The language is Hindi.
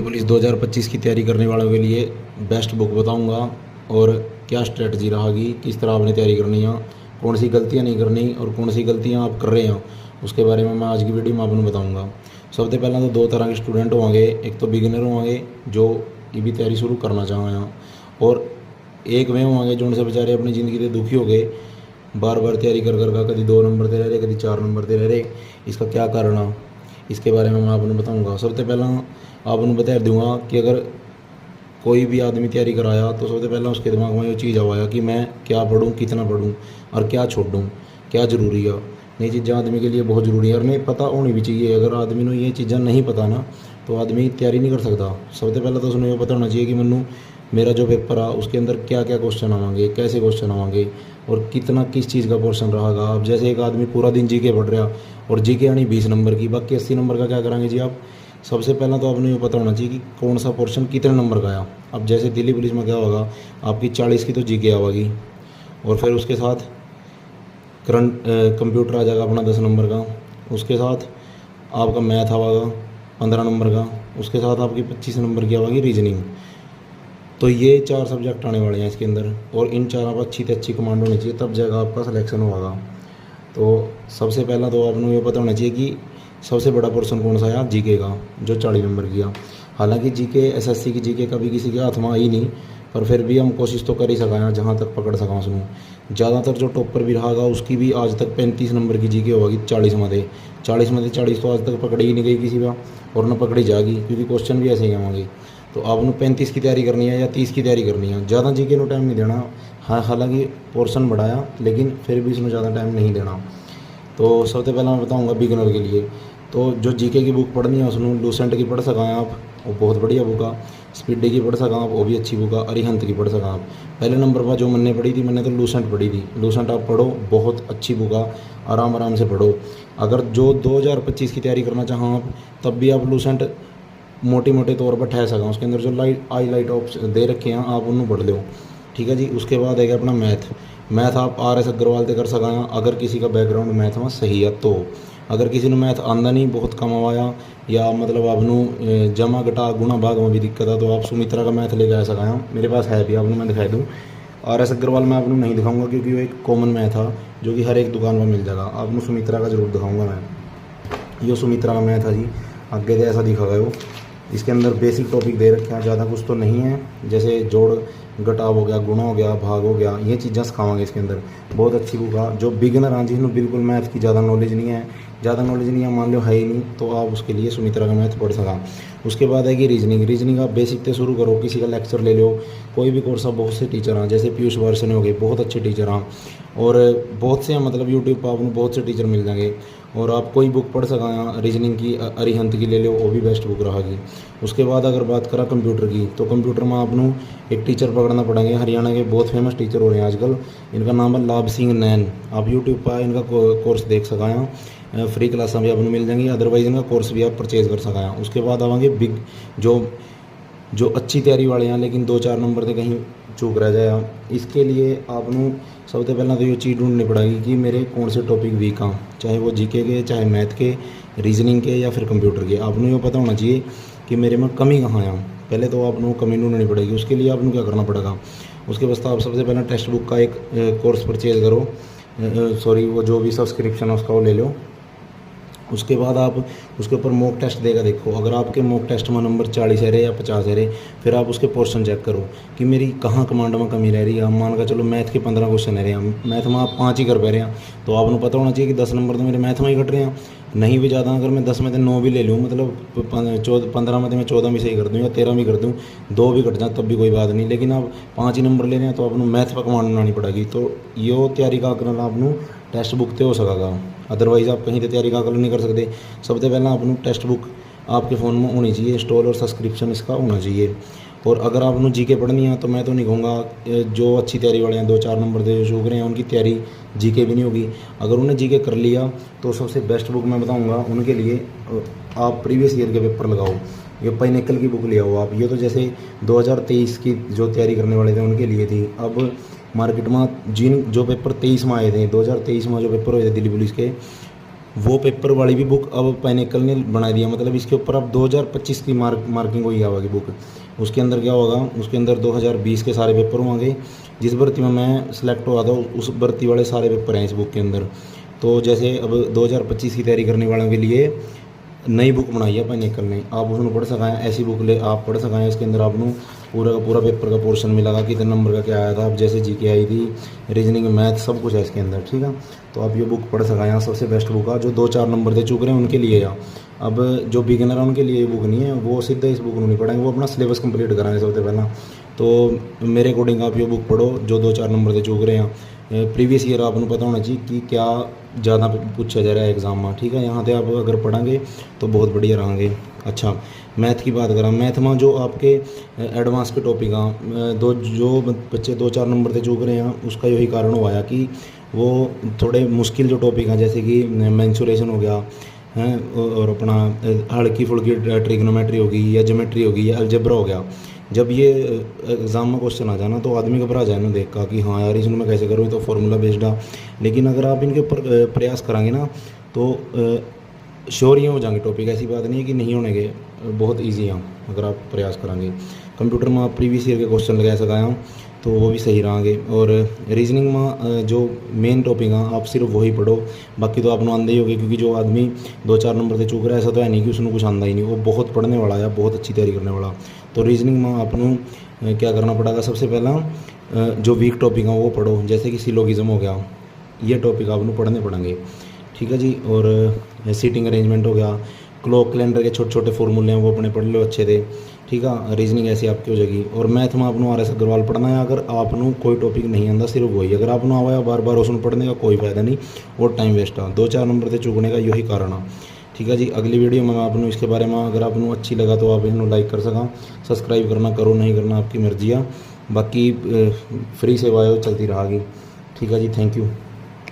पुलिस 2025 की तैयारी करने वालों के लिए बेस्ट बुक बताऊंगा और क्या स्ट्रेटजी रहेगी, किस तरह आपने तैयारी करनी है, कौन सी गलतियां नहीं करनी और कौन सी गलतियां आप कर रहे हैं, उसके बारे में मैं आज की वीडियो में आपको बताऊंगा। सबसे पहला तो दो तरह के स्टूडेंट होंगे, एक तो बिगिनर होंगे जो ये भी तैयारी शुरू करना चाह रहे हैं, और एक वे होंगे जो उनसे बेचारे अपनी ज़िंदगी से दुखी हो गए, बार बार तैयारी कर कर कभी 2 नंबर दे रहे, कभी 4 नंबर दे रहे। इसका क्या कारण है, इसके बारे में मैं आपको बताऊंगा। सबसे पहला आपको बता दूंगा कि अगर कोई भी आदमी तैयारी कराया तो सबसे पहला उसके दिमाग में ये चीज़ आया कि मैं क्या पढ़ूं, कितना पढ़ूं और क्या छोड़ूं, क्या ज़रूरी है। ये चीज़ें आदमी के लिए बहुत ज़रूरी है और नहीं पता होनी भी चाहिए। अगर आदमी को ये चीज़ें नहीं पता ना तो आदमी तैयारी नहीं कर सकता। सबसे पहले तो उसने ये पता होना चाहिए कि मैनू मेरा जो पेपर है उसके अंदर क्या क्या क्वेश्चन आवेंगे, कैसे क्वेश्चन आवेंगे और कितना किस चीज़ का पोर्शन रहेगा। अब जैसे एक आदमी पूरा दिन जीके पढ़ रहा और जीके यानी 20 नंबर की, बाकी 80 नंबर का क्या करेंगे जी आप। सबसे पहला तो आपने ये पता होना चाहिए कि कौन सा पोर्शन कितने नंबर का आया। अब जैसे दिल्ली पुलिस में क्या होगा, आपकी 40 की तो जीके आवेगी और फिर उसके साथ करंट कंप्यूटर आ जाएगा अपना 10 नंबर का, उसके साथ आपका मैथ आवेगा 15 नंबर का, उसके साथ आपकी 25 नंबर की आवेगी रीजनिंग। तो ये 4 सब्जेक्ट आने वाले हैं इसके अंदर और इन चारों पर अच्छी से अच्छी कमांड होनी चाहिए, तब जाएगा आपका सिलेक्शन होगा। तो सबसे पहला तो आपको ये पता होना चाहिए कि सबसे बड़ा पोर्शन कौन सा है जीके का, जो 40 नंबर की है। हालांकि जीके एसएससी की जीके कभी किसी के हाथ में आई नहीं, पर फिर भी हम कोशिश तो कर ही सका हैं जहाँ तक पकड़ सका उसमें। ज़्यादातर जो टॉपर भी रहा उसकी भी आज तक 35 नंबर की जीके होगी 40 में थे। 40 में थे 40 तो आज तक पकड़ी ही नहीं गई किसी का और न पकड़ी जाएगी, क्योंकि क्वेश्चन भी ऐसे ही आएंगे। तो आपने 35 की तैयारी करनी है या 30 की तैयारी करनी है, ज़्यादा जीके को टाइम नहीं देना। हाँ, हालांकि पोर्शन बढ़ाया लेकिन फिर भी इसमें ज़्यादा टाइम नहीं देना। तो सबसे पहला मैं बताऊंगा बिगिनर के लिए, तो जो जीके की बुक पढ़नी है उसमें लूसेंट की पढ़ सका आप, वो बहुत बढ़िया बुक है। स्पीडी की पढ़ सका आप, वो भी अच्छी बुक है। अरिहंत की पढ़ सका आप। पहले नंबर पर जो मैंने पढ़ी थी, मैंने तो लूसेंट पढ़ी थी। लूसेंट आप पढ़ो, बहुत अच्छी बुक है, आराम आराम से पढ़ो। अगर जो 2025 की तैयारी करना चाहो आप, तब भी आप लूसेंट मोटे मोटे तौर पर ठह सका, उसके अंदर जो आई लाइट ऑप्शन दे रखे हैं आप उन्होंने पढ़ लो, ठीक है जी। उसके बाद है अपना मैथ आप RS अग्रवाल से कर सका, अगर किसी का बैकग्राउंड मैथ में सही है तो। अगर किसी ने मैथ आंदा नहीं, बहुत कम आया, या मतलब आपनू जमा घटा गुणा भाग में भी दिक्कत है, तो आप सुमित्रा का मैथ लेके आ सका। मेरे पास है भी, आपको मैं दिखा दूँ। RS अग्रवाल मैं आपको नहीं दिखाऊंगा क्योंकि वो एक कॉमन मैथ है जो कि हर एक दुकान में मिल जाएगा। आपको सुमित्रा का जरूर दिखाऊंगा मैं। ये सुमित्रा का मैथ है जी, आगे से ऐसा दिखा गया वो। इसके अंदर बेसिक टॉपिक दे रखे हैं, ज़्यादा कुछ तो नहीं है। जैसे जोड़ घटाव हो गया, गुणा हो गया, भाग हो गया, ये चीज़ें सिखावांगे इसके अंदर। बहुत अच्छी बुक है। जो बिगिनर हैं जिन्होंने बिल्कुल मैथ की ज़्यादा नॉलेज नहीं है, मान लो है ही नहीं, तो आप उसके लिए सुमित्रा का मैथ पढ़ सका। उसके बाद है कि रीजनिंग आप बेसिक से शुरू करो, किसी का लेक्चर ले लो, कोई भी कोर्स। बहुत से टीचर हैं, जैसे पीयूष वर्षन हो गए, बहुत अच्छे टीचर हैं, और बहुत से मतलब यूट्यूब पर आपको बहुत से टीचर मिल जाएंगे। और आप कोई बुक पढ़ सका रीजनिंग की, अरिहंत की ले लो, वो भी बेस्ट बुक रहेगी। उसके बाद अगर बात करा कंप्यूटर की, तो कंप्यूटर में आपको एक टीचर पकड़ना पड़ेंगे। हरियाणा के बहुत फेमस टीचर हो रहे हैं आजकल, इनका नाम है लाभ सिंह नैन। आप यूट्यूब पर इनका कोर्स देख सका, फ्री क्लास भी आपको मिल जाएंगी, अदरवाइज इनका कोर्स भी आप परचेज कर सका। उसके बाद आवेंगे बिग, जो अच्छी तैयारी वाले हैं लेकिन 2-4 नंबर से कहीं चूक रह जाए, इसके लिए आपको सबसे पहला तो ये चीज़ ढूंढनी पड़ेगी कि मेरे कौन से टॉपिक वीक हैं, चाहे वो जीके के, चाहे मैथ के, रीजनिंग के या फिर कंप्यूटर के। आपको ये पता होना चाहिए कि मेरे में कमी कहाँ है। पहले तो आपको कमी ढूंढनी पड़ेगी। उसके लिए आपको क्या करना पड़ेगा, उसके बाद आप सबसे पहले टेक्स्ट बुक का एक कोर्स परचेज करो, वो जो भी सब्सक्रिप्शन है उसका वो ले लो। उसके बाद आप उसके ऊपर मॉक टेस्ट देगा, देखो अगर आपके मॉक टेस्ट में नंबर 40 है रहे या 50 है रहे, फिर आप उसके पोर्शन चेक करो कि मेरी कहाँ कमांड में कमी रह रही है। मान का चलो मैथ के 15 क्वेश्चन है रहे हैं, मैथ में आप 5 ही कर पा रहे हैं, तो आपको पता होना चाहिए कि 10 नंबर तो मेरे मैथ में ही कट रहे हैं। नहीं भी ज़्यादा, अगर मैं 10 में से 9 भी ले लूँ, मतलब 15 में से मैं 14 भी सही कर दूँ या 13 भी कर दूँ, 2 भी कट जाए तब भी कोई बात नहीं। लेकिन आप 5 ही नंबर ले रहे हैं तो आपको मैथ पर कमांड बनानी पड़ेगी। तो ये तैयारी का करना आपको टेस्ट बुक से हो सकेगा, अदरवाइज़ आप कहीं से तैयारी का नहीं कर सकते। सबसे पहले आपको टेक्स्ट बुक आपके फ़ोन में होनी चाहिए, इंस्टॉल और सब्सक्रिप्शन इसका होना चाहिए। और अगर आपको जीके पढ़नी है तो मैं तो नहीं कहूँगा, जो अच्छी तैयारी वाले हैं 2-4 नंबर दे जो रहे हैं उनकी तैयारी जीके भी नहीं होगी। अगर उन्हें जीके कर लिया तो सबसे बेस्ट बुक मैं बताऊँगा उनके लिए, आप प्रीवियस ईयर के पेपर लगाओ। ये पाइनेकल की बुक ले आओ आप। ये तो जैसे 2023 की जो तैयारी करने वाले थे उनके लिए थी। अब मार्केट में जो पेपर 23 में आए थे, 2023 में जो पेपर हुए थे दिल्ली पुलिस के, वो पेपर वाली भी बुक अब पाइनेकल ने बना दिया, मतलब इसके ऊपर अब 2025 की मार्किंग हुई होगी बुक। उसके अंदर क्या होगा, उसके अंदर 2020 के सारे पेपर होंगे। जिस भर्ती में मैं सिलेक्ट हुआ था उस भर्ती वाले सारे पेपर हैं इस बुक के अंदर। तो जैसे अब 2025 की तैयारी करने वालों के लिए नई बुक बनाई है पाइनेकल ने, आप उसमें पढ़ सकें, ऐसी बुक ले आप पढ़ सकें। इसके अंदर आपको पूरा का पूरा पेपर का पोर्शन मिलेगा, कितने नंबर का क्या आया था, अब जैसे जीके आई थी, रीजनिंग, मैथ, सब कुछ है इसके अंदर, ठीक है। तो आप ये बुक पढ़ सकें, यहाँ सबसे बेस्ट बुक है। जो 2-4 नंबर से चूक रहे हैं उनके लिए या अब जो बिगिनर है उनके लिए ये बुक नहीं है, वो सीधा इस बुक नहीं पढ़ेंगे, वो अपना सिलेबस कंप्लीट कराएंगे सबसे पहला। तो मेरे अकॉर्डिंग आप ये बुक पढ़ो जो 2-4 नंबर से चूक रहे हैं। प्रीवियस ईयर आपको पता होना चाहिए कि क्या ज़्यादा पूछा जा रहा है एग्ज़ाम में, ठीक है। यहाँ से आप अगर पढ़ेंगे तो बहुत बढ़िया रहेंगे। अच्छा, मैथ की बात करें, मैथ में जो आपके एडवांस के टॉपिक हैं, जो बच्चे 2-4 नंबर से चूक रहे हैं उसका यही कारण हुआ है कि वो थोड़े मुश्किल जो टॉपिक हैं जैसे कि मेंसुरेशन हो गया है, और अपना हल्की फुल्की ट्रिग्नोमेट्री होगी या ज्योमेट्री होगी या अलजेब्रा हो गया। जब ये एग्ज़ाम में क्वेश्चन आ जाए ना तो आदमी घबरा जाए ना देख का कि हाँ यार इसमें मैं कैसे करूँ, तो फार्मूला बेस्ड है। लेकिन अगर आप इनके ऊपर प्रयास कराएंगे ना तो श्योर ये हो जाएंगे टॉपिक, ऐसी बात नहीं है कि नहीं होने के, बहुत ईजी हैं अगर आप प्रयास करेंगे। कंप्यूटर में आप प्रीवियस ईयर के क्वेश्चन लगा सकाएँ तो वो भी सही रहेंगे। और रीजनिंग में जो मेन टॉपिक हैं आप सिर्फ वही पढ़ो, बाकी तो आपको आंदा ही होगा, क्योंकि जो आदमी 2-4 नंबर से चूक रहा है ऐसा तो है नहीं कि उसने कुछ आंदा ही नहीं, वो बहुत पढ़ने वाला है, बहुत अच्छी तैयारी करने वाला। तो रीजनिंग में आपको क्या करना पड़ेगा, सबसे पहला जो वीक टॉपिक हैं वो पढ़ो, जैसे कि सिलोगिज्म हो गया, ये टॉपिक आपको पढ़ने पड़ेंगे, ठीक है जी। और सीटिंग अरेंजमेंट हो गया, क्लॉक कैलेंडर के छोटे छोटे फॉर्मूले हैं वो अपने पढ़ लो अच्छे से, ठीक है। रीजनिंग ऐसी आपकी हो जाएगी। और मैथ में आपको RS अग्रवाल पढ़ना है। अगर आपको कोई टॉपिक नहीं आता सिर्फ वही, अगर आपको आवा बार बार उसमें पढ़ने का कोई फ़ायदा नहीं और टाइम वेस्ट है, 2-4 नंबर से चूकने का यही कारण है, ठीक है जी। अगली वीडियो में मैं आपको इसके बारे में, अगर आपको अच्छी लगा तो आप इन्हों लाइक कर सका, सब्सक्राइब करना करो, नहीं करना आपकी मर्जी है, बाकी फ्री सेवाएँ चलती रहेगी, ठीक है जी। Thank you.